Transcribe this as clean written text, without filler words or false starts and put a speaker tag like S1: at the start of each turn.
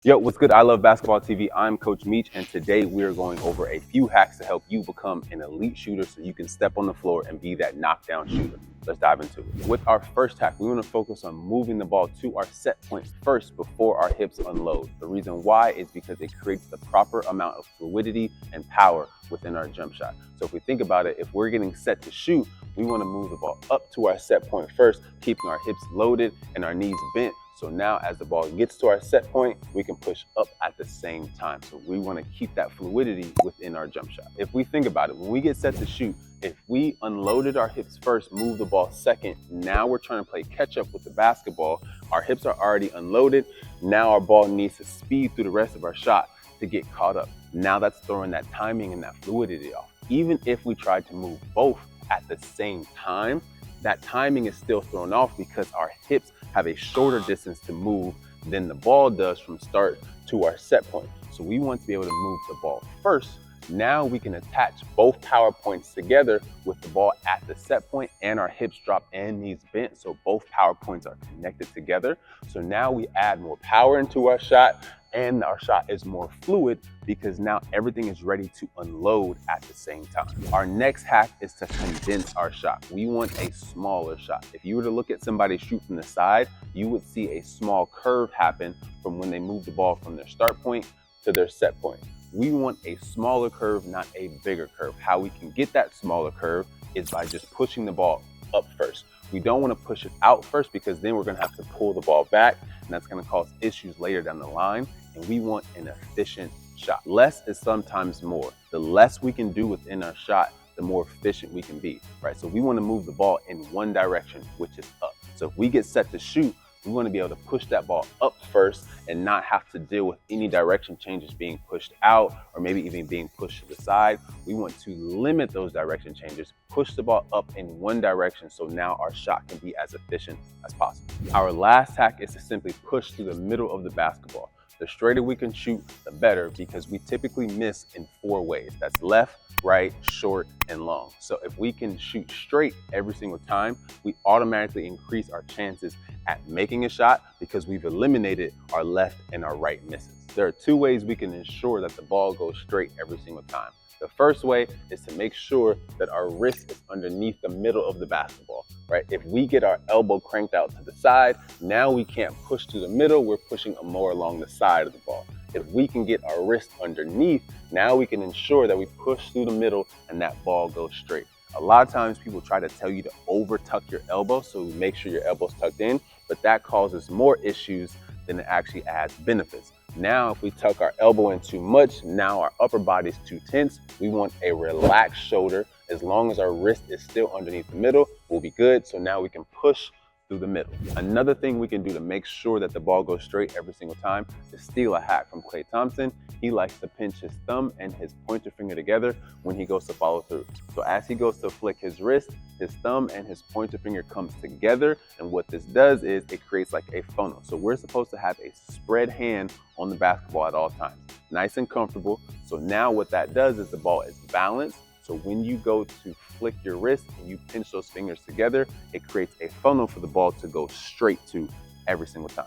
S1: Yo, what's good? I love basketball TV. I'm Coach Meach, and today we're going over a few hacks to help you become an elite shooter so you can step on the floor and be that knockdown shooter. Let's dive into it. With our first hack, we want to focus on moving the ball to our set point first before our hips unload. The reason why is because it creates the proper amount of fluidity and power within our jump shot. So if we think about it, if we're getting set to shoot, we want to move the ball up to our set point first, keeping our hips loaded and our knees bent. So now as the ball gets to our set point, we can push up at the same time. So we want to keep that fluidity within our jump shot. If we think about it, when we get set to shoot, if we unloaded our hips first, move the ball second, now we're trying to play catch up with the basketball. Our hips are already unloaded. Now our ball needs to speed through the rest of our shot to get caught up. Now that's throwing that timing and that fluidity off. Even if we tried to move both at the same time, that timing is still thrown off because our hips have a shorter distance to move than the ball does from start to our set point. So we want to be able to move the ball first. Now we can attach both power points together with the ball at the set point and our hips drop and knees bent. So both power points are connected together. So now we add more power into our shot and our shot is more fluid because now everything is ready to unload at the same time. Our next hack is to condense our shot. We want a smaller shot. If you were to look at somebody shoot from the side, you would see a small curve happen from when they move the ball from their start point to their set point. We want a smaller curve, not a bigger curve. How we can get that smaller curve is by just pushing the ball up first. We don't want to push it out first because then we're going to have to pull the ball back and that's going to cause issues later down the line. And we want an efficient shot. Less is sometimes more. The less we can do within our shot, the more efficient we can be, right? So we want to move the ball in one direction, which is up. So if we get set to shoot, we want to be able to push that ball up first and not have to deal with any direction changes being pushed out or maybe even being pushed to the side. We want to limit those direction changes, push the ball up in one direction so now our shot can be as efficient as possible. Our last hack is to simply push through the middle of the basketball. The straighter we can shoot, the better, because we typically miss in 4 ways. That's left, right, short, and long. So if we can shoot straight every single time, we automatically increase our chances at making a shot because we've eliminated our left and our right misses. There are 2 ways we can ensure that the ball goes straight every single time. The first way is to make sure that our wrist is underneath the middle of the basketball, right? If we get our elbow cranked out to the side, now we can't push to the middle, we're pushing more along the side of the ball. If we can get our wrist underneath, now we can ensure that we push through the middle and that ball goes straight. A lot of times people try to tell you to over tuck your elbow, so make sure your elbow's tucked in, but that causes more issues than it actually adds benefits. Now, if we tuck our elbow in too much, now our upper body's too tense. We want a relaxed shoulder. As long as our wrist is still underneath the middle, we'll be good. So now we can push through the middle. Another thing we can do to make sure that the ball goes straight every single time is steal a hack from Klay Thompson. He likes to pinch his thumb and his pointer finger together when he goes to follow through. So as he goes to flick his wrist, his thumb and his pointer finger comes together. And what this does is it creates like a funnel. So we're supposed to have a spread hand on the basketball at all times. Nice and comfortable. So now what that does is the ball is balanced. So when you go to flick your wrist and you pinch those fingers together, it creates a funnel for the ball to go straight to every single time.